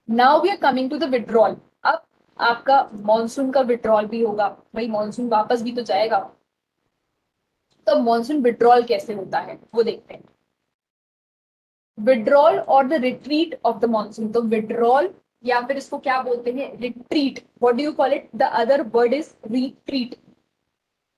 Now we are coming to the withdrawal. अब आपका monsoon का विड्रॉल भी होगा, भाई मॉनसून वापस भी तो जाएगा। तो मॉनसून विड्रॉल कैसे होता है वो देखते हैं। विड्रॉल और the retreat of the monsoon. तो विड्रॉल या फिर इसको क्या बोलते हैं, retreat. What do you call it? The other word is retreat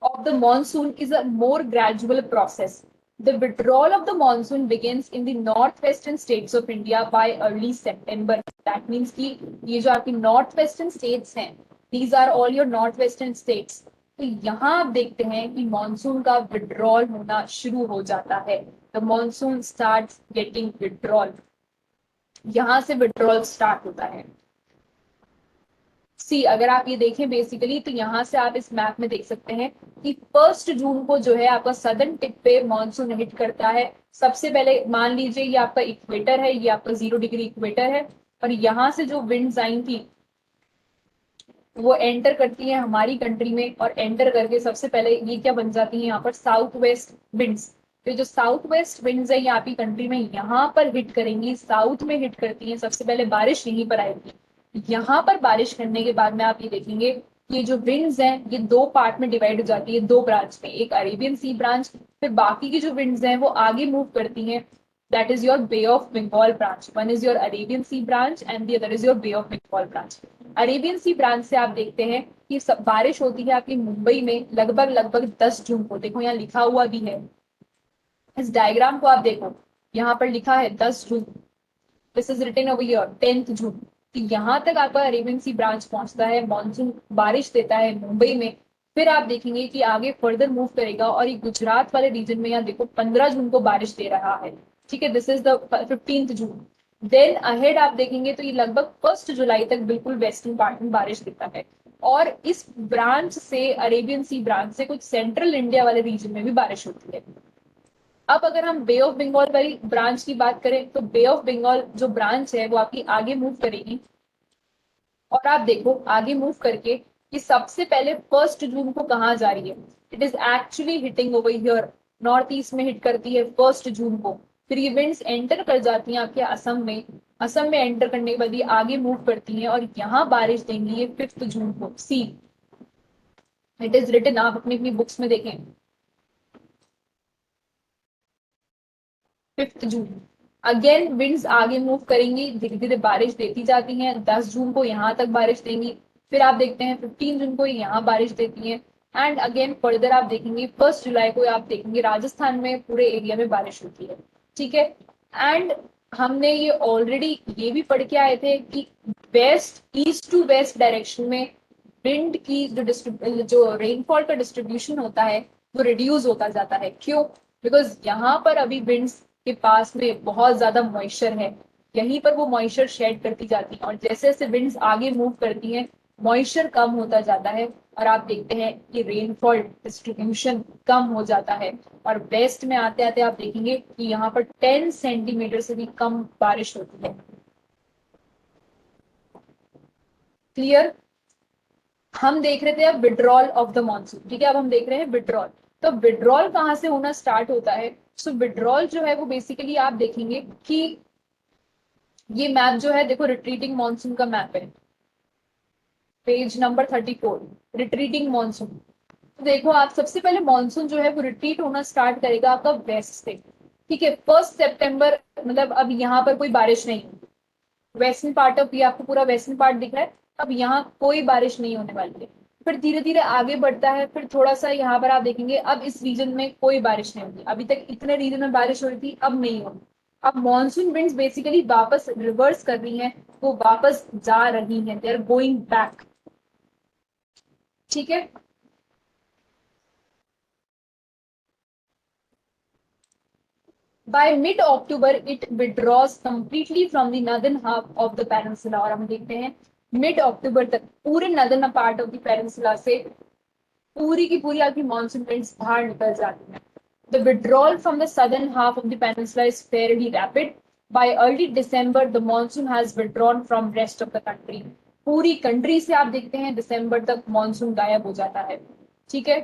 of the monsoon is a more gradual process. The withdrawal of the monsoon begins in the northwestern states of India by early September. That means कि ये जो आपकी northwestern states हैं, these are all your northwestern states. तो यहाँ आप देखते हैं कि मॉनसून का विड्रॉल होना शुरू हो जाता है। The monsoon starts getting withdrawal. यहाँ से विड्रॉल स्टार्ट होता है। सी अगर आप ये देखें बेसिकली, तो यहाँ से आप इस मैप में देख सकते हैं कि 1 जून को जो है आपका सदर्न टिप पे मॉनसून हिट करता है। सबसे पहले मान लीजिए ये आपका इक्वेटर है, ये आपका 0 डिग्री इक्वेटर है, और यहाँ से जो विंड्स आई थी वो एंटर करती है हमारी कंट्री में, और एंटर करके सबसे पहले ये क्या बन जाती है यहाँ पर, साउथ वेस्ट विंड्स। तो जो साउथ वेस्ट विंड्स है ये आपकी कंट्री में यहाँ पर हिट करेंगी, साउथ में हिट करती है, सबसे पहले बारिश यहीं पर आएगी। यहाँ पर बारिश करने के बाद में आप ये देखेंगे ये जो विंड्स हैं ये दो पार्ट में डिवाइड हो जाती है, दो ब्रांच में, एक अरेबियन सी ब्रांच, फिर बाकी की जो विंड्स हैं वो आगे मूव करती हैं। That is your Bay of Bengal branch. One is your Arabian Sea branch and the other is your Bay of Bengal branch. Arabian Sea branch से आप देखते हैं कि सब बारिश होती है आपकी मुंबई में लगभग लगभग 10 जून को। देखो यहाँ लिखा हुआ भी है, इस डायग्राम को आप देखो, यहाँ पर लिखा है 10 जून। This is written over here 10 June. तो यहाँ तक आपका अरेबियन सी ब्रांच पहुंचता है, मॉनसून बारिश देता है मुंबई में। फिर आप देखेंगे कि आगे फर्दर मूव करेगा और ये गुजरात वाले रीजन में यहाँ देखो 15 जून को बारिश दे रहा है। ठीक है, this is the 15 June. Then ahead आप देखेंगे तो ये लगभग 1 जुलाई तक बिल्कुल वेस्टर्न पार्ट में बारिश देता है। और इस ब्रांच से, अरेबियन सी ब्रांच से, कुछ सेंट्रल इंडिया वाले रीजन में भी बारिश होती है। अब अगर हम बे ऑफ बंगाल वाली ब्रांच की बात करें, तो बे ऑफ बंगाल जो ब्रांच है वो आपकी आगे मूव करेगी, और आप देखो आगे मूव करके कि सबसे पहले 1 जून को कहाँ जा रही है। It is actually hitting over here, north east में हिट करती है 1 जून को। फिर ये विंड्स एंटर कर जाती हैं आपके असम में, असम में एंटर करने के बाद ये आगे मूव करती हैं और यहाँ बारिश देंगी ये 5 जून को। सी इट इज रिटन, आप अपनी अपनी बुक्स में देखें 5 जून। अगेन विंड्स आगे मूव करेंगी, धीरे धीरे बारिश देती जाती हैं, 10 जून को यहाँ तक बारिश देंगी। फिर आप देखते हैं 15 जून को यहाँ बारिश देती हैं, एंड अगेन फर्दर आप देखेंगे 1 जुलाई को आप देखेंगे राजस्थान में पूरे एरिया में बारिश होती है। ठीक है, एंड हमने ये ऑलरेडी ये भी पढ़ के आए थे कि west, east to west direction में विंड की जो रेनफॉल का डिस्ट्रीब्यूशन होता है वो रिड्यूस होता जाता है। क्यों? बिकॉज यहाँ पर अभी विंड्स के पास में बहुत ज्यादा मॉइस्चर है, यहीं पर वो मॉइस्चर शेड करती जाती है, और जैसे जैसे विंड्स आगे मूव करती हैं मॉइस्चर कम होता जाता है, और आप देखते हैं कि रेनफॉल डिस्ट्रीब्यूशन कम हो जाता है। और वेस्ट में आते आते आप देखेंगे कि यहाँ पर 10 सेंटीमीटर से भी कम बारिश होती है। क्लियर? हम देख रहे थे अब विड्रॉल ऑफ द मॉनसून। ठीक है, अब हम देख रहे हैं विड्रॉल। तो विड्रॉल कहाँ से होना स्टार्ट होता है? सो विड्रॉल जो है वो बेसिकली आप देखेंगे कि ये मैप जो है देखो रिट्रीटिंग मॉनसून का मैप है, पेज नंबर 34, रिट्रीटिंग मॉनसून। तो देखो आप सबसे पहले मॉनसून जो है वो रिट्रीट होना स्टार्ट करेगा आपका वेस्ट से। ठीक है, 1 सितंबर, मतलब अब यहाँ पर कोई बारिश नहीं होगी। वेस्टर्न पार्ट ऑफ, ये आपको पूरा वेस्टर्न पार्ट दिख रहा है, अब यहाँ कोई बारिश नहीं होने वाली है। फिर धीरे धीरे आगे बढ़ता है, फिर थोड़ा सा यहाँ पर आप देखेंगे अब इस रीजन में कोई बारिश नहीं होगी। अभी तक इतने रीजन में बारिश हो रही थी, अब नहीं होगी। अब मॉनसून विंड्स बेसिकली वापस रिवर्स कर रही हैं, वो वापस जा रही हैं, दे आर गोइंग बैक। ठीक है, by mid October it withdraws completely from the northern half of the peninsula। और हम देखते हैं मिड अक्टूबर तक पूरे northern part of the peninsula से पूरी की पूरी आपकी मॉनसून विंड्स बाहर निकल जाती हैं। The withdrawal from the southern half of the peninsula is fairly rapid. Bye early December the monsoon has withdrawn from rest of the country. पूरी कंट्री से आप देखते हैं दिसंबर तक मॉनसून गायब हो जाता है। ठीक है,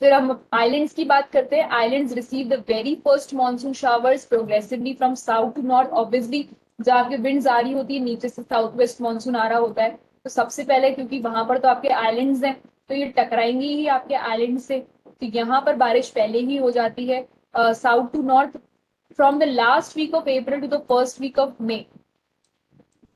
फिर हम आइलैंड्स की बात करते हैं। Islands receive the very first monsoon showers progressively from south to north. Obviously जहाँ की विंड्स आ रही होती है, नीचे से साउथ वेस्ट मानसून आ रहा होता है, तो सबसे पहले क्योंकि वहां पर तो आपके आइलैंड्स हैं, तो ये टकराएंगी ही आपके आइलैंड से, तो यहाँ पर बारिश पहले ही हो जाती है south to north from the last week of April to the first week of May,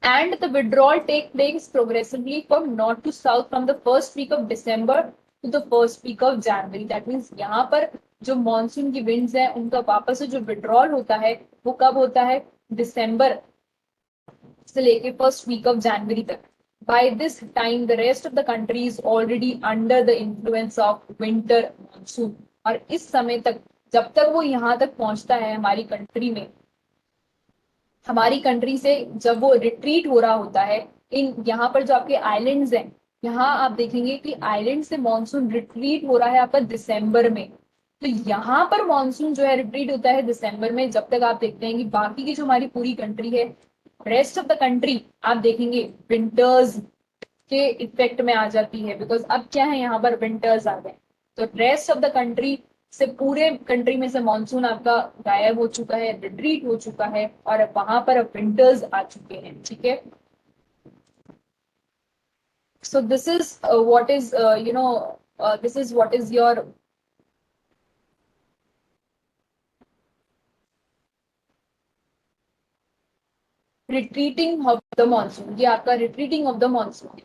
and the withdrawal take place progressively from north to south from the first week of December to the first week of January. That means यहाँ पर जो monsoon की winds हैं उनका वापस से जो withdrawal होता है वो कब होता है, दिसंबर से लेके फर्स्ट वीक ऑफ जनवरी तक. By this time, the rest of the country is already under the influence of winter monsoon. और इस समय तक, जब तक वो यहाँ तक पहुंचता है हमारी कंट्री में, हमारी कंट्री से जब वो रिट्रीट हो रहा होता है, इन यहाँ पर जो आपके आइलैंड्स हैं, यहाँ आप देखेंगे कि आइलैंड से मॉनसून रिट्रीट हो रहा है आपका दिसंबर में. तो यहाँ पर मॉनसून जो है रिट्रीट होता है दिसंबर में, जब तक आप देखते हैं कि बाकी की जो हमारी पूरी कंट्री है, रेस्ट ऑफ द कंट्री, आप देखेंगे विंटर्स के इफेक्ट में आ जाती है, बिकॉज अब क्या है, यहाँ पर विंटर्स आ गए, तो रेस्ट ऑफ द कंट्री से, पूरे कंट्री में से मॉनसून आपका गायब हो चुका है, रिट्रीट हो चुका है, और वहां पर अब विंटर्स आ चुके हैं. ठीक है, so this is what is this is what is your retreating of the monsoon. ये आपका रिट्रीटिंग ऑफ द मॉनसून.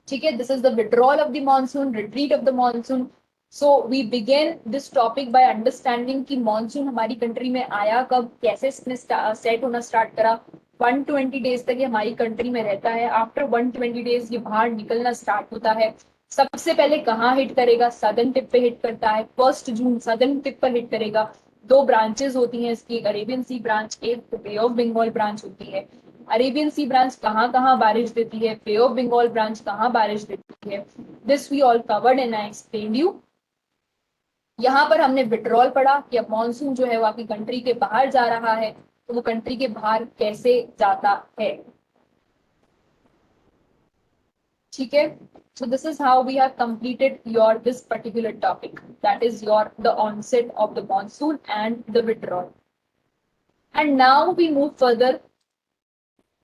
ठीक है, this is the withdrawal of the monsoon, retreat of the monsoon. So we begin this topic by understanding कि monsoon हमारी country में आया कब, कैसे इसने सेट होना स्टार्ट करा. 120 डेज तक ये हमारी कंट्री में रहता है. आफ्टर 120 डेज ये बाहर निकलना स्टार्ट होता है. सबसे पहले कहाँ हिट करेगा, सदर्न टिप पे हिट करता है. 1 जून सदर्न टिप पर हिट करेगा. दो ब्रांचेस होती हैं इसकी, एक अरेबियन सी ब्रांच, एक बे ऑफ बंगाल ब्रांच होती है. अरेबियन सी ब्रांच कहाँ कहाँ बारिश देती है, बे ऑफ बंगाल ब्रांच कहाँ बारिश देती है, this we all covered and I explain you. यहाँ पर हमने विड्रॉल पढ़ा कि अब मानसून जो है वो आपकी कंट्री के बाहर जा रहा है, तो वो कंट्री के बाहर कैसे जाता है. ठीक है, so this is how we have completed your this particular topic, that is your the onset of the monsoon and the withdrawal. And now we move further.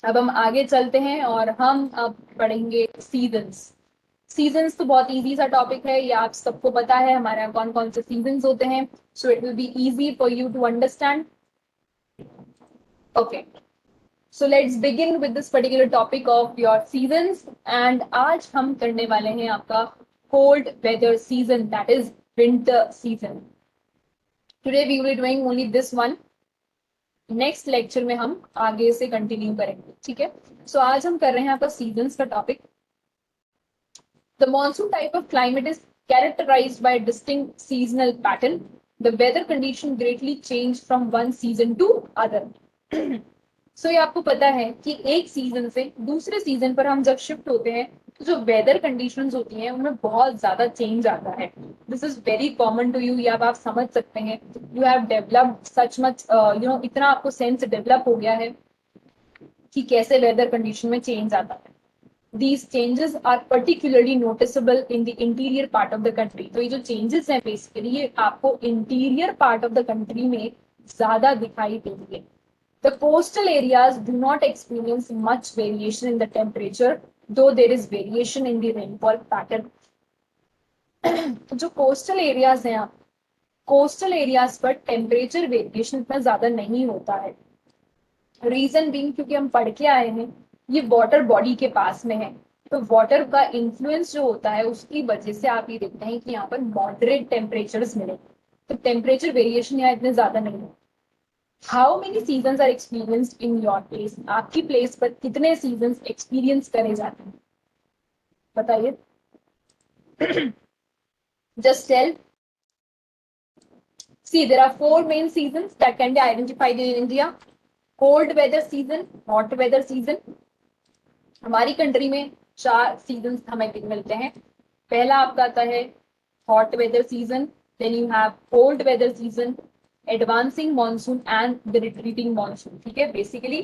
अब हम आगे चलते हैं और हम अब पढ़ेंगे सीजन्स. सीजन्स तो बहुत इजी सा टॉपिक है, ये आप सबको पता है हमारे यहाँ कौन कौन से सीजन्स होते हैं. So it will be easy for you to understand. Okay, so let's begin with this particular topic of your seasons. And आज हम करने वाले हैं आपका cold weather season, that is winter season. Today we will be doing only this one. Next lecture में हम आगे से कंटिन्यू करेंगे. ठीक है, सो आज हम कर रहे हैं आपका सीजन्स का topic. The monsoon type of climate is characterized by a distinct seasonal pattern. The weather condition greatly change from one season to other. So ये आपको पता है कि एक सीजन से दूसरे सीजन पर हम जब शिफ्ट होते हैं तो जो वेदर कंडीशंस होती हैं उनमें बहुत ज्यादा चेंज आता है. This is very common to you, ये आप समझ सकते हैं. You have developed such much, इतना आपको सेंस डेवलप हो गया है कि कैसे वेदर कंडीशन में चेंज आता है. These changes are particularly noticeable in the interior part of the country. तो ये जो changes हैं basically ये आपको interior part of the country में ज्यादा दिखाई देंगे. The coastal areas do not experience much variation in the temperature, though there is variation in the rainfall pattern. तो जो coastal areas हैं आप, coastal areas पर temperature variation इतना ज्यादा नहीं होता है. रीजन बीइंग क्योंकि हम पढ़ के आए हैं ये वाटर बॉडी के पास में है, तो वाटर का इन्फ्लुएंस जो होता है उसकी वजह से आप ये देखते हैं कि यहाँ पर मॉडरेट टेम्परेचर्स मिले, तो टेम्परेचर वेरिएशन यहाँ इतने ज्यादा नहीं है. How many seasons are experienced in your place, आपकी प्लेस पर कितने सीजन्स एक्सपीरियंस करे जाते हैं बताइए. Just tell. See, there are 4 main seasons that can be identified in India. Cold weather season, hot weather season. हमारी कंट्री में 4 season हमें मिलते हैं. पहला आपका आता है hot weather season, then you have cold weather season, advancing monsoon and the retreating monsoon. ठीक है, basically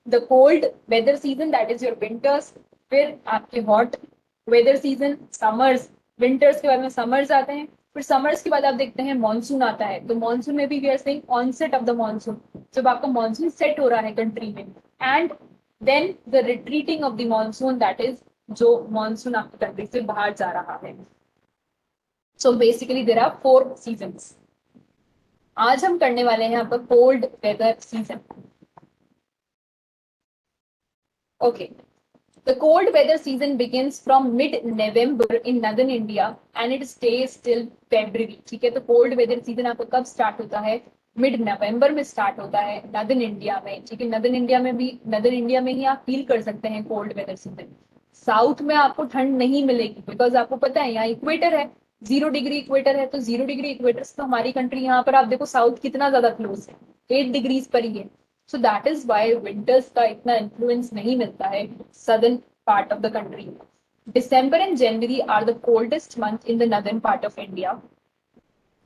the cold weather season that is your winters, फिर आपके hot weather season summers, winters के बाद में समर्स आते हैं, फिर समर्स के बाद आप देखते हैं मानसून आता है, तो मानसून में भी we are saying onset of the monsoon, जब आपका मानसून सेट हो रहा है कंट्री में, and then the retreating of the monsoon, that is जो मानसून आपकी कंट्री से बाहर जा रहा है। So basically there are 4 seasons. आज हम करने वाले हैं आपका cold weather season. Okay, the cold weather season begins from mid-November in northern India and it stays till February। ठीक है, तो कोल्ड वेदर सीजन आपका कब स्टार्ट होता है? मिड नवंबर में स्टार्ट होता है नदर्न इंडिया में। ठीक है, नदर्न इंडिया में ही आप फील कर सकते हैं कोल्ड वेदर सीजन। साउथ में आपको ठंड नहीं मिलेगी, बिकॉज आपको पता है यहाँ इक्वेटर है, 0 डिग्री इक्वेटर है, तो 0 डिग्री इक्वेटर से तो हमारी कंट्री यहाँ पर आप देखो साउथ कितना ज्यादा क्लोज है, 8 डिग्रीज पर ही है। So that is why winters का इतना इन्फ्लुएंस नहीं मिलता है southern part of the country. December and January are the coldest month in the northern part of India।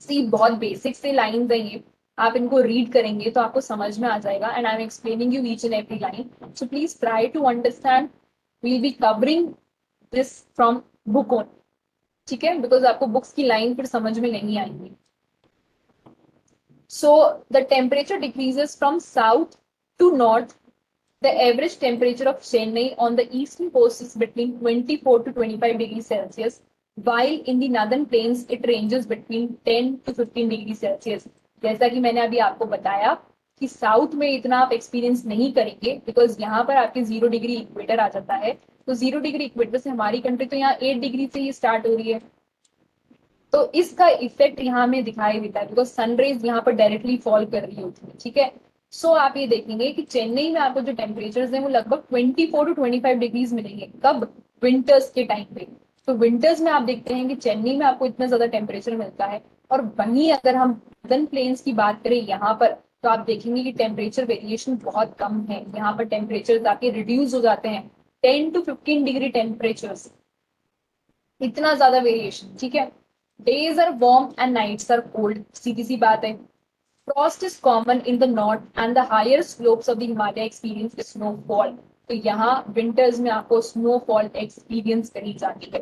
सी बहुत बेसिक से लाइंस हैं ये, आप इनको रीड करेंगे तो आपको समझ में आ जाएगा, and I am explaining you each and every line, so please try to understand. We'll be covering this from book on, ठीक है, बिकॉज आपको बुक्स की लाइन फिर समझ में नहीं आएंगी। So the temperature decreases from south to north. The average temperature of Chennai on the eastern coast is between 24 to 25 degrees Celsius, while in the northern plains it ranges between 10 to 15 degrees Celsius। जैसा कि मैंने अभी आपको बताया कि south में इतना आप एक्सपीरियंस नहीं करेंगे, बिकॉज यहाँ पर आपके 0 डिग्री इक्वेटर आ जाता है, तो 0 डिग्री इक्वेटर से हमारी कंट्री तो यहाँ 8 डिग्री से ही स्टार्ट हो रही है, तो इसका इफेक्ट यहाँ में दिखाई देता है, बिकॉज सनरेज यहाँ पर डायरेक्टली फॉल कर रही होती है। ठीक है, सो आप ये देखेंगे कि चेन्नई में आपको जो टेम्परेचर है वो लगभग 24 टू 25 डिग्रीज मिलेंगे। कब? विंटर्स के टाइम पे। तो विंटर्स में आप देखते हैं कि चेन्नई में आपको इतना ज्यादा टेम्परेचर मिलता है, और वहीं अगर हम नॉर्दर्न प्लेन्स की बात करें यहाँ पर, तो आप देखेंगे कि टेम्परेचर वेरिएशन बहुत कम है, यहाँ पर टेम्परेचर आके रिड्यूस हो जाते हैं 10 टू 15 डिग्री टेम्परेचर्स, इतना ज्यादा वेरिएशन। ठीक है, days are warm and nights are cold, सीधी सी बात है। Frost is common in the north and the higher slopes of the Himalaya experience snowfall। तो यहाँ विंटर्स में आपको स्नोफॉल एक्सपीरियंस करी जाती है।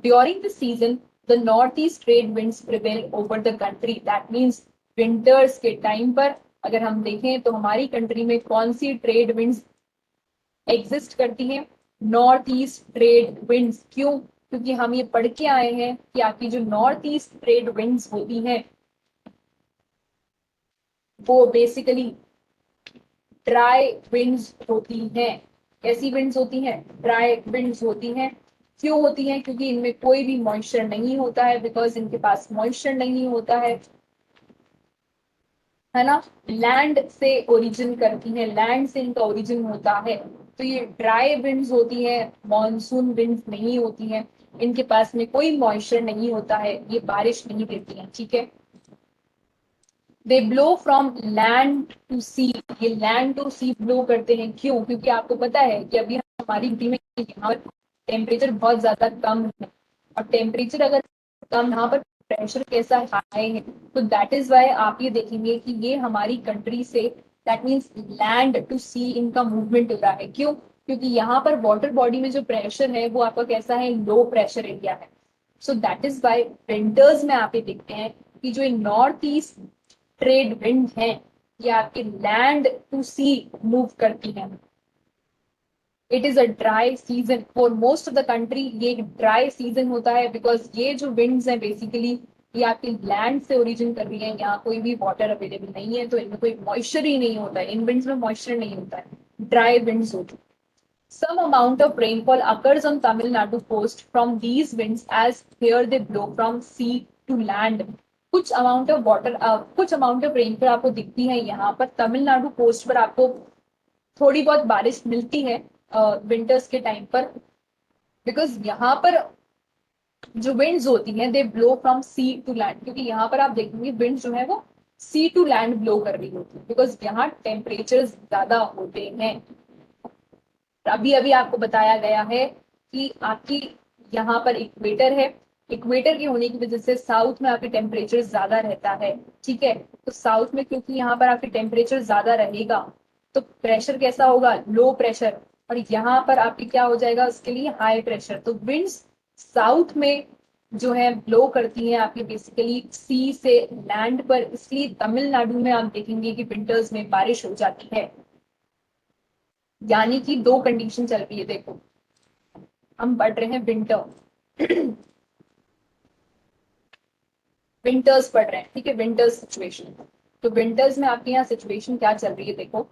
During the season the north east trade winds prevail over the country. That means winters के time पर अगर हम देखें तो हमारी कंट्री में कौन सी ट्रेड विंड्स एग्जिस्ट करती हैं? North east trade winds. क्यों? क्योंकि हम ये पढ़ के आए हैं कि आपकी जो नॉर्थ ईस्ट ट्रेड विंड्स होती हैं वो बेसिकली ड्राई विंड्स होती हैं। कैसी विंड्स होती हैं? ड्राई विंड्स होती हैं। क्यों होती हैं? क्योंकि इनमें कोई भी मॉइस्चर नहीं होता है, बिकॉज इनके पास मॉइस्चर नहीं होता है ना, लैंड से ओरिजिन करती है, लैंड से इनका ओरिजिन होता है, तो ये ड्राई विंड्स होती है, मॉनसून विंड्स नहीं होती हैं, इनके पास में कोई मॉइस्चर नहीं होता है, ये बारिश नहीं देती हैं। ठीक है, दे ब्लो फ्रॉम लैंड टू सी। ये लैंड टू सी ब्लो करते हैं। क्यों? क्योंकि आपको पता है कि अभी हमारी कंट्री में यहाँ पर टेम्परेचर बहुत ज्यादा कम है, और टेम्परेचर अगर कम, यहाँ पर प्रेशर कैसा हाई है, तो दैट इज वाई आप ये देखेंगे कि ये हमारी कंट्री से, दैट मीन्स लैंड टू सी इनका मूवमेंट हो रहा है। क्यों? क्योंकि यहाँ पर वाटर बॉडी में जो प्रेशर है वो आपका कैसा है? लो प्रेशर एरिया है। So that is why winters में आप ये देखते हैं कि जो नॉर्थ ईस्ट ट्रेड विंड है ये आपके लैंड टू सी मूव करती है। It is a dry season for most of the country. ये ड्राई सीजन होता है बिकॉज ये जो विंड्स हैं बेसिकली ये आपके लैंड से ओरिजिन कर रही है, यहाँ कोई भी वाटर अवेलेबल नहीं है, तो इनमें कोई मॉइस्चर ही नहीं होता है, इन विंड्स में मॉइस्चर नहीं होता है, ड्राई विंड्स होती है। Some amount of rainfall occurs on Tamil Nadu coast from these winds as here they blow from sea to land। कुछ अमाउंट ऑफ वाटर, कुछ अमाउंट ऑफ रेनफॉल आपको दिखती है यहाँ पर तमिलनाडु कोस्ट पर, आपको थोड़ी बहुत बारिश मिलती है विंटर्स के टाइम पर, बिकॉज यहाँ पर जो विंड्स होती हैं they blow from sea to land, क्योंकि यहाँ पर आप देखेंगे विंड्स जो है वो सी टू लैंड ब्लो कर रही होती है, बिकॉज यहाँ टेम्परेचर ज्यादा होते हैं। अभी अभी आपको बताया गया है कि आपकी यहाँ पर इक्वेटर है, इक्वेटर के होने की वजह से साउथ में आपके टेम्परेचर ज्यादा रहता है। ठीक है, तो साउथ में क्योंकि यहाँ पर आपके टेम्परेचर ज्यादा रहेगा तो प्रेशर कैसा होगा? लो प्रेशर, और यहाँ पर आपके क्या हो जाएगा? उसके लिए हाई प्रेशर। तो विंड्स साउथ में जो है ब्लो करती हैं आपके बेसिकली सी से लैंड पर, इसलिए तमिलनाडु में आप देखेंगे कि विंटर्स में बारिश हो जाती है। यानी कि दो कंडीशन चल रही है, देखो हम पढ़ रहे हैं विंटर विंटर्स पढ़ रहे हैं, ठीक है, विंटर्स सिचुएशन। तो विंटर्स में आपके यहाँ सिचुएशन क्या चल रही है, देखो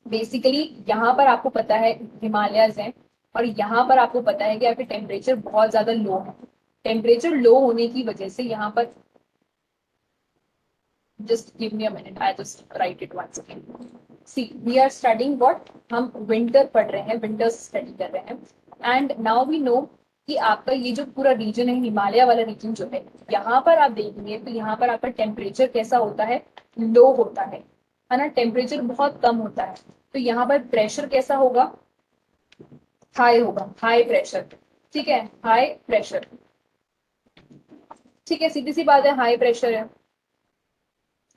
बेसिकली यहाँ पर आपको पता है हिमालयस हैं, और यहाँ पर आपको पता है कि आपके टेम्परेचर बहुत ज्यादा लो है। टेम्परेचर लो होने की वजह से यहाँ पर, just give me a minute, I just write it once again. See we are studying what, हम विंटर पढ़ रहे हैं, विंटर्स स्टडी कर रहे हैं। एंड नाउ वी नो कि आपका ये जो पूरा रीजन है, हिमालय वाला रीजन जो है, यहाँ पर आप देखेंगे तो यहाँ पर आपका टेम्परेचर कैसा होता है, लो होता है ना, टेम्परेचर बहुत कम होता है। तो यहाँ पर प्रेशर कैसा होगा, हाई होगा, हाई प्रेशर, ठीक है, हाई प्रेशर, ठीक है, सीधी सी बात है, हाई प्रेशर है।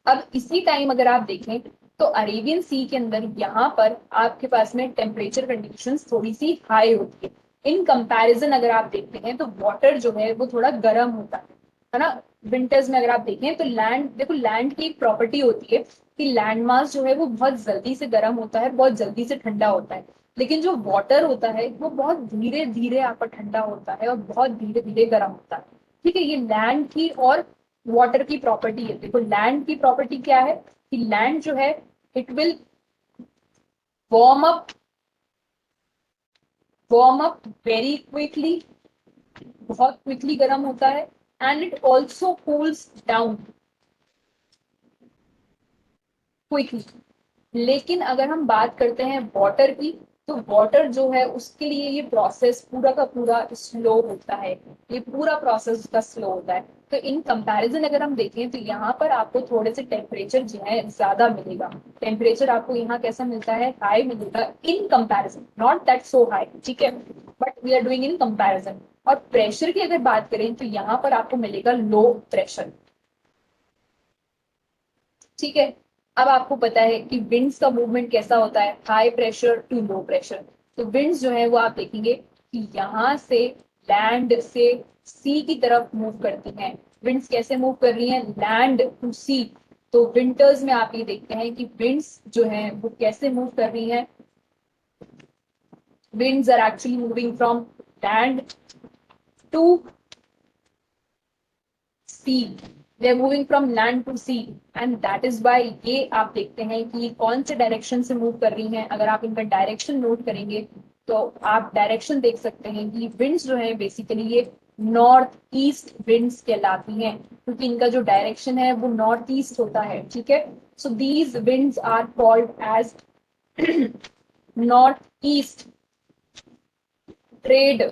अब इसी टाइम अगर आप देखें तो अरेबियन सी के अंदर यहाँ पर आपके पास में टेम्परेचर कंडीशंस थोड़ी सी हाई होती है। इन कंपैरिजन अगर आप देखते हैं तो वाटर जो है वो थोड़ा गर्म होता है ना। विंटर्स में अगर आप देखें तो लैंड, देखो लैंड की एक प्रॉपर्टी होती है कि लैंड मास जो है वो बहुत जल्दी से गर्म होता है, बहुत जल्दी से ठंडा होता है। लेकिन जो वाटर होता है वो बहुत धीरे धीरे आपका ठंडा होता है और बहुत धीरे धीरे गर्म होता है। ठीक है, ये लैंड की और वाटर की प्रॉपर्टी है। देखो लैंड की प्रॉपर्टी क्या है कि लैंड जो है it will warm up, warm up very quickly, बहुत क्विकली गर्म होता है। And it also cools down quickly. लेकिन अगर हम बात करते हैं वाटर की, तो वाटर जो है उसके लिए ये प्रोसेस पूरा का पूरा स्लो होता है, ये पूरा प्रोसेस उसका स्लो होता है। तो इन कंपैरिजन अगर हम देखें तो यहाँ पर आपको थोड़े से टेम्परेचर जो है ज्यादा मिलेगा। टेम्परेचर आपको यहाँ कैसा मिलता है, हाई मिलेगा in comparison, not that so high, ठीक है, but we are doing in comparison. और प्रेशर की अगर बात करें तो यहाँ पर आपको मिलेगा लो प्रेशर, ठीक है। अब आपको पता है कि विंड्स का मूवमेंट कैसा होता है, high pressure to low pressure. तो विंड्स जो है वो आप देखेंगे कि यहाँ से लैंड से सी की तरफ मूव करती हैं। विंड्स कैसे मूव कर रही हैं, लैंड टू सी। तो विंटर्स में आप ये देखते हैं कि विंड्स जो है वो कैसे मूव कर रही हैं, winds are actually moving from land to sea, they are moving from land to sea, and that is why ये आप देखते हैं कि ये कौन से डायरेक्शन से मूव कर रही हैं। अगर आप इनका डायरेक्शन नोट करेंगे तो आप डायरेक्शन देख सकते हैं कि विंड्स जो है बेसिकली ये नॉर्थ ईस्ट विंड्स कहलाती हैं, क्योंकि इनका जो डायरेक्शन है वो नॉर्थ ईस्ट होता है, ठीक है। So these winds are called as north east trade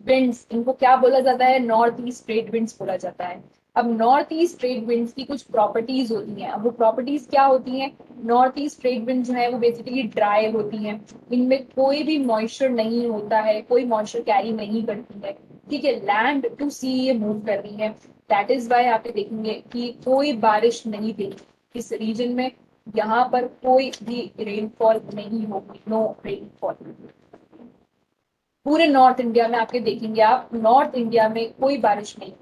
winds, इनको क्या बोला जाता है, नॉर्थ ईस्ट ट्रेड विंड्स बोला जाता है। अब नॉर्थ ईस्ट ट्रेड विंड्स की कुछ प्रॉपर्टीज होती हैं। अब वो प्रॉपर्टीज क्या होती हैं, नॉर्थ ईस्ट ट्रेड विंड जो है वो बेसिकली ड्राई होती हैं, इनमें कोई भी मॉइस्चर नहीं होता है, कोई मॉइस्चर कैरी नहीं करती है, ठीक है। लैंड टू सी ये मूव कर रही है, दैट इज वाई आप देखेंगे कि कोई बारिश नहीं देगी इस रीजन में, यहाँ पर कोई भी रेनफॉल नहीं होगी, नो रेनफॉल। पूरे नॉर्थ इंडिया में आपके देखेंगे, आप नॉर्थ इंडिया में कोई बारिश नहीं,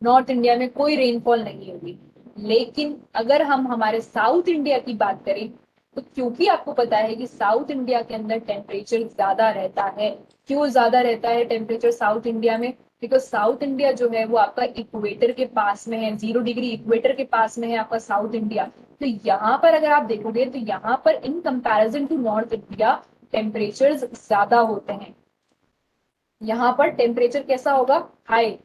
नॉर्थ इंडिया में कोई रेनफॉल नहीं होगी। लेकिन अगर हम हमारे साउथ इंडिया की बात करें तो क्योंकि आपको पता है कि साउथ इंडिया के अंदर टेम्परेचर ज्यादा रहता है। क्यों ज्यादा रहता है टेम्परेचर साउथ इंडिया में, बिकॉज साउथ इंडिया जो है वो आपका इक्वेटर के पास में है, 0 डिग्री इक्वेटर के पास में है आपका साउथ इंडिया। तो यहाँ पर अगर आप देखोगे तो यहाँ पर in comparison to north India temperature ज्यादा होते हैं। यहाँ पर टेम्परेचर कैसा होगा, हाई।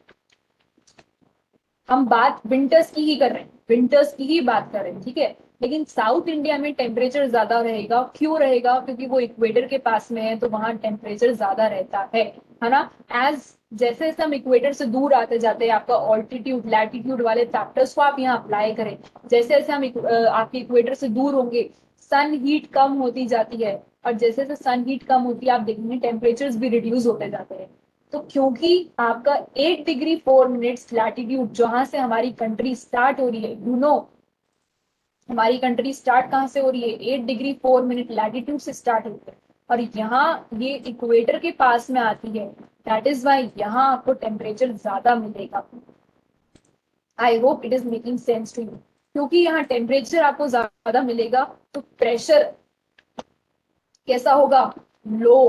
हम बात विंटर्स की ही कर रहे हैं, विंटर्स की ही बात कर रहे हैं, ठीक है। लेकिन साउथ इंडिया में टेम्परेचर ज्यादा रहेगा, क्यों रहेगा, क्योंकि वो इक्वेटर के पास में है तो वहां टेम्परेचर ज्यादा रहता है ना। एज जैसे जैसे हम इक्वेटर से दूर आते जाते हैं, आपका ऑल्टीट्यूड लैटिट्यूड वाले फैक्टर्स को आप यहाँ अप्लाई करें, जैसे जैसे हम आपके इक्वेटर से दूर होंगे सन हीट कम होती जाती है, और जैसे जैसे सन हीट कम होती है आप देखेंगे टेम्परेचर भी रिड्यूस होते जाते हैं। तो क्योंकि आपका 8 डिग्री 4 मिनट्स लैटिट्यूड जहां से हमारी कंट्री स्टार्ट हो रही है, यू नो हमारी कंट्री स्टार्ट कहाँ से हो रही है, 8 डिग्री 4 मिनट लैटिट्यूड से स्टार्ट होती है, और यहाँ ये इक्वेटर के पास में आती है। दैट इज वाई यहाँ आपको टेम्परेचर ज्यादा मिलेगा। I hope it is making sense to you. क्योंकि यहाँ टेम्परेचर आपको ज्यादा मिलेगा तो प्रेशर कैसा होगा, लो।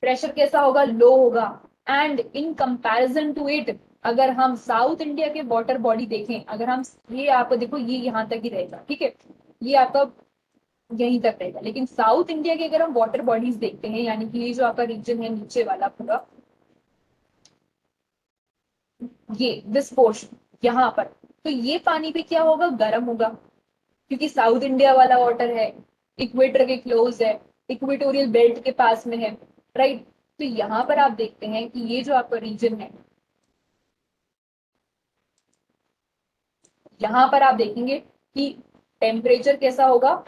प्रेशर कैसा होगा, लो होगा। And in comparison to it, अगर हम साउथ इंडिया के वाटर बॉडी देखें, अगर हम ये आपको देखो ये यहाँ तक ही रहेगा, ठीक है, ये आपका यहीं तक रहेगा। लेकिन साउथ इंडिया के अगर हम वाटर बॉडीज देखते हैं, यानी कि ये जो आपका रीजन है नीचे वाला पूरा, ये दिस पोर्शन यहाँ पर, तो ये पानी भी क्या होगा, गर्म होगा, क्योंकि साउथ इंडिया वाला वाटर है, इक्वेटर के क्लोज है, इक्वेटोरियल बेल्ट के पास में है, राइट। तो यहाँ पर आप देखते हैं कि ये जो आपका रीजन है, यहाँ पर आप देखेंगे कि टेम्परेचर कैसा होगा,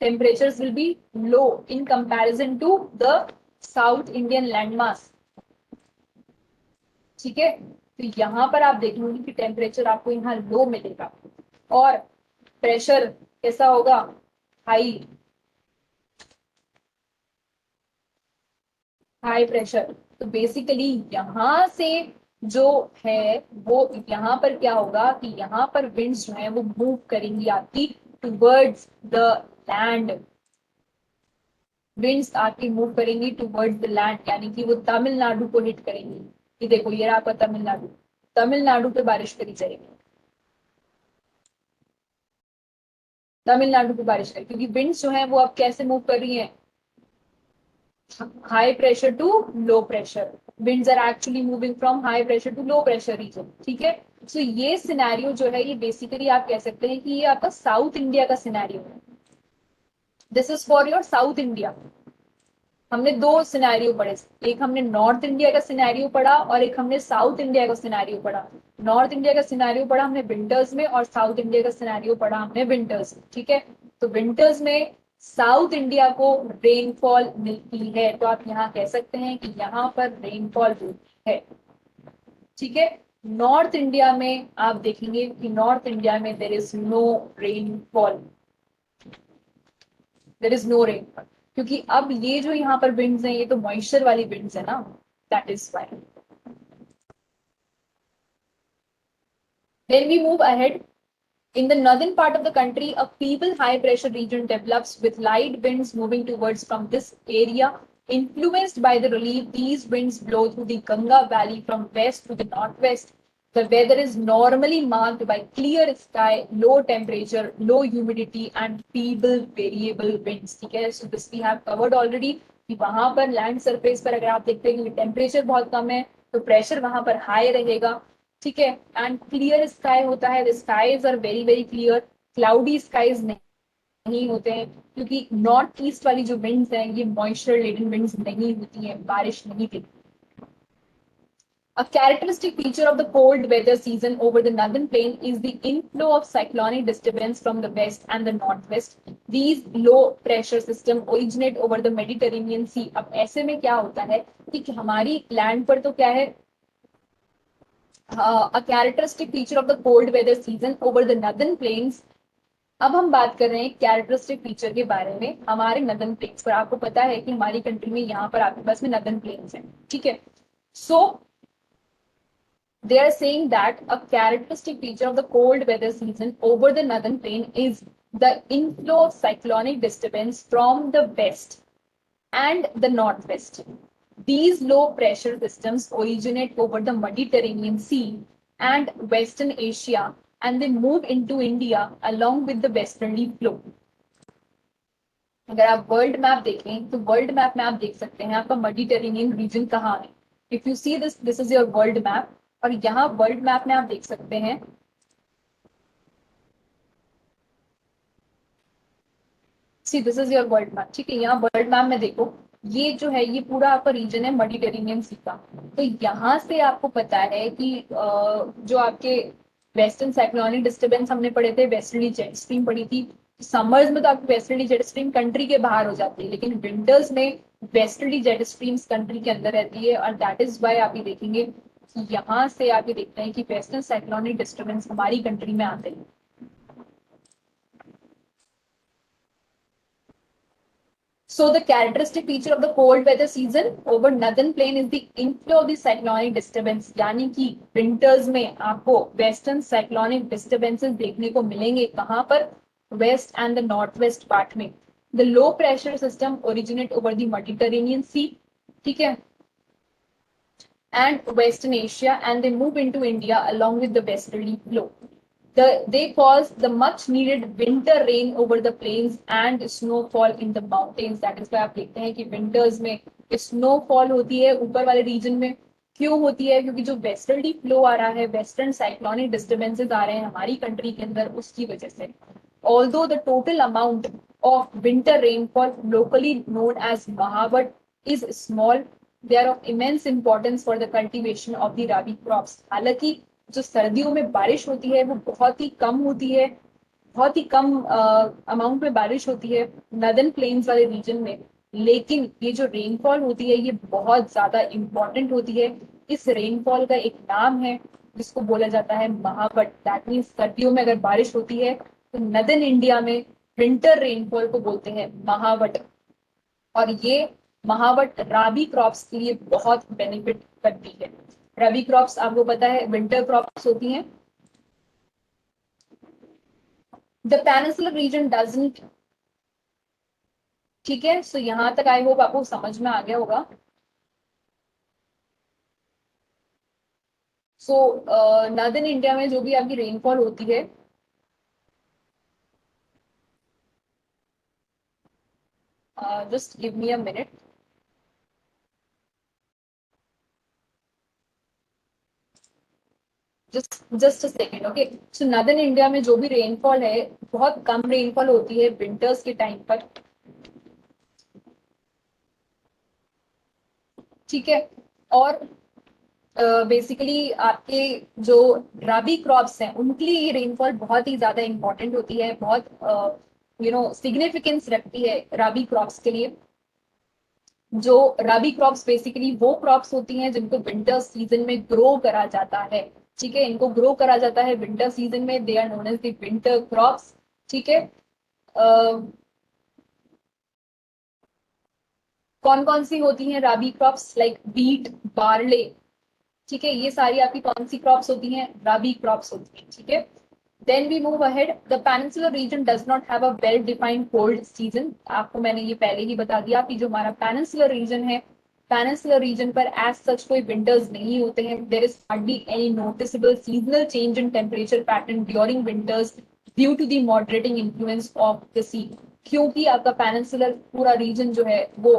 temperatures will be low in comparison to the South Indian landmass, ठीक है। तो यहाँ पर आप देखेंगे कि टेम्परेचर आपको यहाँ लो मिलेगा और प्रेशर कैसा होगा, हाई, हाई प्रेशर। तो बेसिकली यहाँ से जो है वो यहाँ पर क्या होगा कि यहाँ पर विंड्स जो है वो मूव करेंगी आपकी टुवर्ड्स द लैंड, विंड्स आपकी मूव करेंगी टुवर्ड्स द लैंड, यानी कि वो तमिलनाडु को हिट करेंगी। ये देखो ये आपका तमिलनाडु, तमिलनाडु पे बारिश करी जाएगी, तमिलनाडु पे बारिश करेगी, क्योंकि विंड्स जो है वो अब कैसे मूव कर रही है, high pressure to low pressure. winds are actually moving from high pressure to low pressure region, ठीक है। सो ये सिनेरियो जो है ये बेसिकली आप कह सकते हैं कि ये आपका साउथ इंडिया का सिनेरियो है। This is for your south India. हमने दो सिनेरियो पढ़े, एक हमने नॉर्थ इंडिया का सिनेरियो पढ़ा और एक हमने साउथ इंडिया का सिनेरियो पढ़ा। नॉर्थ इंडिया का सिनेरियो पढ़ा हमने विंटर्स में और साउथ इंडिया का सिनेरियो पढ़ा हमने विंटर्स में, ठीक है। तो विंटर्स में साउथ इंडिया को रेनफॉल मिलती है, तो आप यहाँ कह सकते हैं कि यहाँ पर रेनफॉल है, ठीक है। नॉर्थ इंडिया में आप देखेंगे कि नॉर्थ इंडिया में there is no rainfall, there is no rainfall, क्योंकि अब ये जो यहाँ पर विंड्स हैं ये तो मॉइस्चर वाली विंड्स है ना, that is why. Then we move ahead. In the northern part of the country, a feeble high pressure region develops with light winds moving towards from this area. Influenced by the relief, these winds blow through the Ganga Valley from west to the northwest. The weather is normally marked by clear sky, low temperature, low humidity, and feeble variable winds. ठीक है, so this we have covered already कि वहां पर land surface पर अगर आप देखते हैं कि टेम्परेचर बहुत कम है तो प्रेशर वहां पर हाई रहेगा, ठीक है। एंड क्लियर स्काई होता है, the skies are very very clear, cloudy skies नहीं होते हैं, क्योंकि नॉर्थ ईस्ट वाली जो विंड्स हैं ये मॉइस्चर लेडन विंड्स नहीं होती हैं, बारिश नहीं गिरती। A characteristic feature of the cold weather season over the northern plain is the inflow of cyclonic disturbance from the west and the northwest. These low pressure system originate over the Mediterranean Sea. अब ऐसे में क्या होता है कि हमारी land पर तो क्या है, a characteristic feature of the cold weather season over the northern plains. अब हम बात कर रहे हैं कैरेक्टरिस्टिक फीचर के बारे में हमारे नदर्न प्लेन्स पर। आपको पता है कि हमारी कंट्री में यहाँ पर आपके पास में नदर्न प्लेन्स हैं, ठीक है। सो they are saying that a characteristic feature of the cold weather season over the northern plain is the inflow of cyclonic disturbance from the west and the northwest. These low pressure systems originate over the Mediterranean Sea and Western Asia, and they move into India along with the westerly flow. अगर आप world map देखें तो world map में आप देख सकते हैं आपका मेडिटेरेनियन रीजन कहाँ है। If you see this, this is your world map, और यहाँ वर्ल्ड मैप में आप देख सकते हैं see this is your world map, ठीक है। यहाँ वर्ल्ड मैप में देखो ये जो है ये पूरा आपका रीजन है मेडिटेरेनियन सी का। तो यहाँ से आपको पता है कि जो आपके वेस्टर्न साइक्लोनिक डिस्टर्बेंस हमने पढ़े थे, वेस्टर्ली जेट स्ट्रीम पढ़ी थी। समर्स में तो आपकी वेस्टर्ली जेट स्ट्रीम कंट्री के बाहर हो जाती है, लेकिन विंटर्स में वेस्टर्ली जेट स्ट्रीम्स कंट्री के अंदर रहती है, और दैट इज वाई आप ये देखेंगे कि यहाँ से आप ये देखते हैं कि वेस्टर्न साइक्लोनिक डिस्टर्बेंस हमारी कंट्री में आते हैं। So the characteristic feature of the cold weather season over northern plain is the inflow of the cyclonic disturbance, यानी कि विंटर्स में आपको वेस्टर्न साइक्लोनिक डिस्टर्बेंसेस देखने को मिलेंगे। कहां पर? West and the north west part में। The low pressure system originate over the Mediterranean sea, ठीक है, and Western Asia, and they move into India along with the westerly flow. They cause the much needed winter rain over the plains and snowfall in the mountains. That is why आप देखते हैं कि winters में snowfall होती है ऊपर वाले region में। क्यों होती है? क्योंकि जो वेस्टर्ली फ्लो आ रहा है, वेस्टर्न साइक्लोनिक डिस्टर्बेंसेस आ रहे हैं हमारी कंट्री के अंदर, उसकी वजह से। Although the total amount of winter rainfall locally known as Mahavat is small, they are of immense importance for the cultivation of the rabi crops. हालांकि जो सर्दियों में बारिश होती है वो बहुत ही कम होती है, बहुत ही कम अमाउंट में बारिश होती है नदर्न प्लेन्स वाले रीजन में, लेकिन ये जो रेनफॉल होती है ये बहुत ज्यादा इंपॉर्टेंट होती है। इस रेनफॉल का एक नाम है जिसको बोला जाता है महावट। दैट मीन्स सर्दियों में अगर बारिश होती है तो नदर्न इंडिया में विंटर रेनफॉल को बोलते हैं महावट। और ये महावट राबी क्रॉप्स के लिए बहुत बेनिफिट करती है। रबी क्रॉप्स आपको पता है विंटर क्रॉप्स होती हैं। द पेनिनसुलर रीजन डजंट, ठीक है, सो यहां तक आई होप आपको समझ में आ गया होगा। सो नॉर्दर्न इंडिया में जो भी आपकी रेनफॉल होती है, just give me a minute, just a second, okay. So northern India में जो भी रेनफॉल है बहुत कम रेनफॉल होती है विंटर्स के टाइम पर, ठीक है। और बेसिकली आपके जो रबी क्रॉप्स हैं उनके लिए ये रेनफॉल बहुत ही ज्यादा इंपॉर्टेंट होती है, बहुत सिग्निफिकेंस रखती है रबी क्रॉप्स के लिए। जो रबी क्रॉप्स बेसिकली वो क्रॉप्स होती हैं जिनको विंटर सीजन में ग्रो करा जाता है, ठीक है, इनको ग्रो करा जाता है विंटर सीजन में। They are known as the winter crops, ठीक है। कौन कौन सी होती हैं rabi crops? Like wheat, barley, ठीक है, ये सारी आपकी कौन सी क्रॉप्स होती हैं? रबी क्रॉप्स होती हैं, ठीक है। Then we move ahead. The peninsular region does not have a well-defined cold season. आपको मैंने ये पहले ही बता दिया कि जो हमारा peninsular region है, peninsular region पर as such कोई winters नहीं होते हैं। There is hardly any noticeable seasonal change in temperature pattern during winters due to the moderating influence of the sea. क्योंकि आपका peninsular पूरा region जो है वो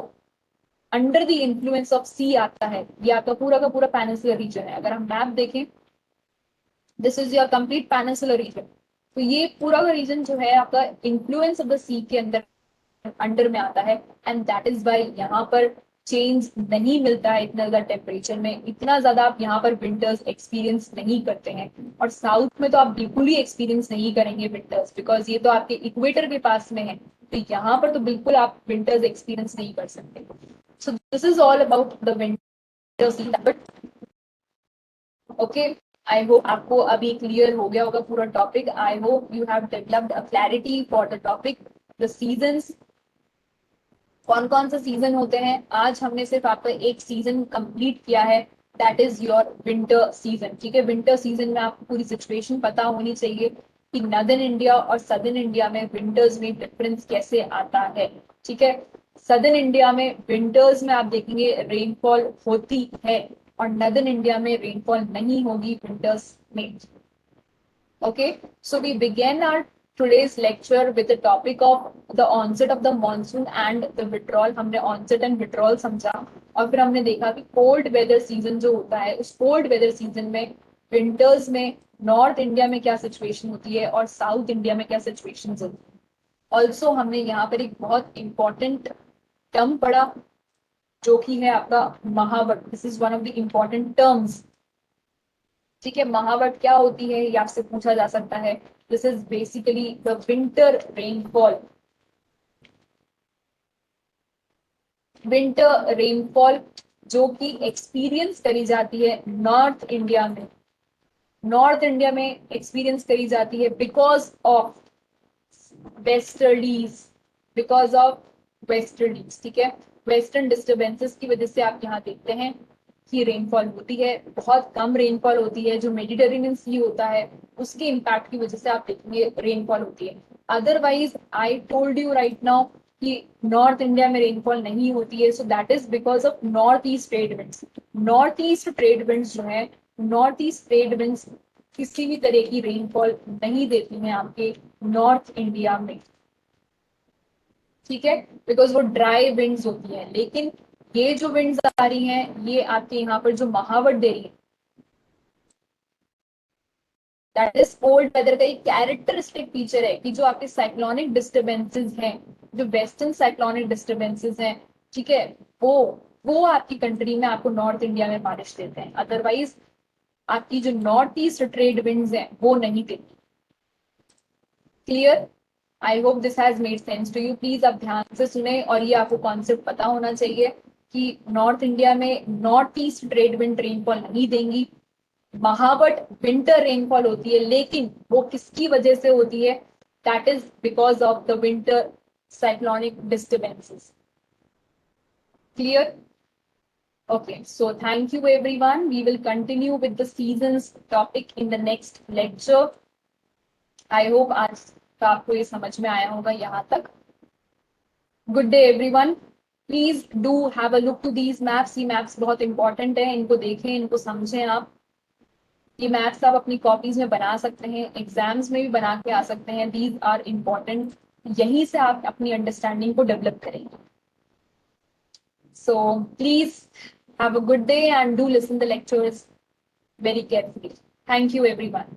अंडर द इन्फ्लुएंस ऑफ सी आता है। ये आपका पूरा का पूरा पेनिनसुलर रीजन है। अगर हम मैप देखें, this is your complete peninsular reason. तो ये पूरा का रीजन जो है आपका इन्फ्लुएंस ऑफ द सी के अंदर अंडर में आता है, एंड दैट इज वाई यहाँ पर चेंज नहीं मिलता है इतना ज्यादा टेम्परेचर में। इतना ज्यादा आप यहाँ पर विंटर्स एक्सपीरियंस नहीं करते हैं। और साउथ में तो आप बिल्कुल ही एक्सपीरियंस नहीं करेंगे विंटर्स, बिकॉज ये तो आपके इक्वेटर के पास में है। तो यहाँ पर तो बिल्कुल आप विंटर्स एक्सपीरियंस नहीं कर सकते। सो this is all about the winter season. Okay, I hope आपको अभी क्लियर हो गया होगा पूरा topic. I hope you have developed a clarity for the topic. The seasons, कौन कौन से सीजन होते हैं? आज हमने सिर्फ आपका एक सीजन कंप्लीट किया है, that is your winter season, ठीक है। विंटर सीजन में आपको पूरी सिचुएशन पता होनी चाहिए कि नॉर्दर्न इंडिया और सदर्न इंडिया में विंटर्स में डिफरेंस कैसे आता है, ठीक है। सदर्न इंडिया में विंटर्स में आप देखेंगे रेनफॉल होती है, और नॉर्दर्न इंडिया में रेनफॉल नहीं होगी विंटर्स में। Okay, so we began our today's lecture with the topic of the onset of the monsoon and the withdrawal. हमने onset and withdrawal समझा, और फिर हमने देखा कि cold weather season जो होता है उस cold weather season में winters में नॉर्थ इंडिया में क्या सिचुएशन होती है और साउथ इंडिया में क्या सिचुएशन होती है। ऑल्सो हमने यहाँ पर एक बहुत इंपॉर्टेंट टर्म पढ़ा जो कि है आपका mahawat. This is one of the important terms, ठीक है। महावट क्या होती है ये आपसे पूछा जा सकता है। This is basically the winter rainfall. Winter rainfall जो कि एक्सपीरियंस करी जाती है नॉर्थ इंडिया में, नॉर्थ इंडिया में एक्सपीरियंस करी जाती है because of westerlies, because of westerlies, ठीक है। वेस्टर्न डिस्टर्बेंसेस की वजह से आप यहाँ देखते हैं कि रेनफॉल होती है, बहुत कम रेनफॉल होती है। जो मेडिटेरेनियन सी होता है उसके इम्पैक्ट की वजह से आप देखेंगे रेनफॉल होती है। Otherwise I told you right now कि नॉर्थ इंडिया में रेनफॉल नहीं होती है, so that is because of north east trade winds. North east trade winds जो है, नॉर्थ ईस्ट ट्रेड विंड्स किसी भी तरह की रेनफॉल नहीं देती हैं आपके नॉर्थ इंडिया में, ठीक है, बिकॉज वो ड्राई विंड्स होती है। लेकिन ये जो विंड्स आ रही हैं ये आपके यहाँ पर जो महावत दे रही है, दैट इज कोल्ड वेदर का एक कैरेक्टरिस्टिक फीचर है कि जो आपके साइक्लोनिक डिस्टर्बेंसेस हैं, जो वेस्टर्न साइक्लोनिक डिस्टर्बेंसेस हैं, ठीक है, वो वो आपकी कंट्री में आपको नॉर्थ इंडिया में बारिश देते हैं। अदरवाइज आपकी जो नॉर्थ ईस्ट ट्रेड विंड्स हैं वो नहीं देती। Clear? I hope this has made sense to you. Please आप ध्यान से सुने और ये आपको कॉन्सेप्ट पता होना चाहिए कि नॉर्थ इंडिया में north east trade wind rainfall नहीं देंगी। महावट विंटर रेनफॉल होती है, लेकिन वो किसकी वजह से होती है? That is because of the winter cyclonic disturbances. Clear? Okay, so thank you everyone. We will continue with the seasons topic in the next lecture. I hope आज का आपको ये समझ में आया होगा यहाँ तक। Good day everyone. Please do have a look to these maps. ये maps बहुत important है, इनको देखें, इनको समझें आप। ये मैप्स आप अपनी कॉपीज में बना सकते हैं, एग्जाम्स में भी बना के आ सकते हैं। दीज आर इम्पॉर्टेंट, यहीं से आप अपनी अंडरस्टैंडिंग को डेवलप करेंगे। So please have a good day and do listen the lectures very carefully. Thank you everyone.